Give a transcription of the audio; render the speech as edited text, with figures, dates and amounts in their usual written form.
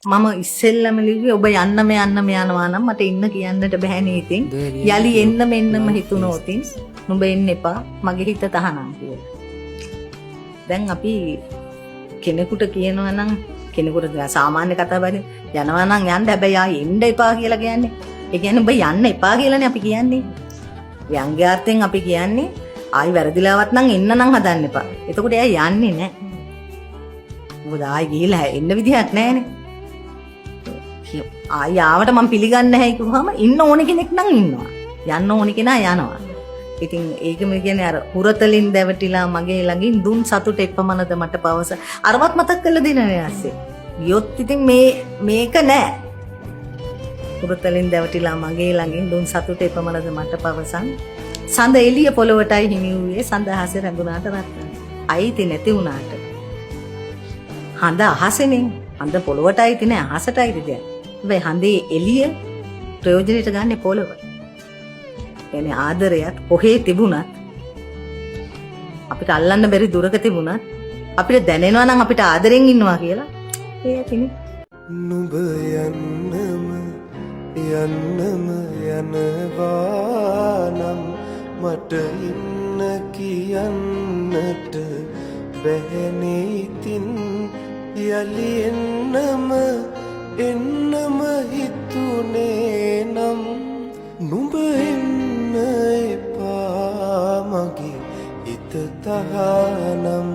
මම ඉස්සෙල්ලම ලිව්වේ ඔබ යන්නම යනවා නම් මට ඉන්න කියන්නට බෑනේ ඉතින්. යලි එන්නම හිතුනොත් නුඹ එන්න එපා මගේ හිත තහනම් කියලා. දැන් අපි කෙනෙකුට කියනවා නම් කෙනෙකුට සාමාන්‍ය කතාවනේ යනවා නම් යන්න හැබැයි ආ එන්න එපා කියලා කියන්නේ. ඒ කියන්නේ ඔබ යන්න එපා කියලානේ අපි කියන්නේ. ව්‍යංග්‍යාර්ථයෙන් අපි කියන්නේ ආයි වැරදිලාවත් නම් එන්න නම් හදන්න එපා. එතකොට එයා යන්නේ නැහැ. මොකද ආයි ගිහිල්ලා එන්න විදිහක් නැහැනේ. ආයි ආවට මම පිළිගන්නේ නැහැ කිව්වම ඉන්න ඕන කෙනෙක් නම් ඉන්නවා. යන්න ඕන කෙනා යනවා. ඉතින් ඒකම කියන්නේ අර හුරතලින් දැවටිලා මගේ ළඟින් දුන් සතුට එපමණද මට පවස. අරවත් මතක් කරලා දෙනනේ ඇස්සේ. ගියොත් ඉතින් මේක නෑ. හුරතලින් දැවටිලා මගේ ළඟින් දුන් සතුට එපමණද මට පවසන්. සඳ එළිය පොළවටයි හිමි වූයේ සඳ අහසේ රැඳුනාට රත්න. අයිති නැති වුණාට. හඳ අහසෙනේ. හඳ පොළවටයි තිනේ අහසටයි දෙයක්. හැබැයි හඳේ එළිය ප්‍රයෝජනෙට ගන්න පොළව. කියන්නේ ආදරයත් කොහේ තිබුණත් අපිට අල්ලන්න බැරි දුරක තිබුණත් අපිට දැනෙනවා නම් අපිට ආදරෙන් ඉන්නවා කියලා ඒ ඇතිනේ. නුඹ යන්නම යනවා නම් මට ඉන්න කියන්නට බැහැනේ ඉතින් යලි එන්නම හිතුනේ නම් නුඹ එන්න එපා මගේ හිත තහනම්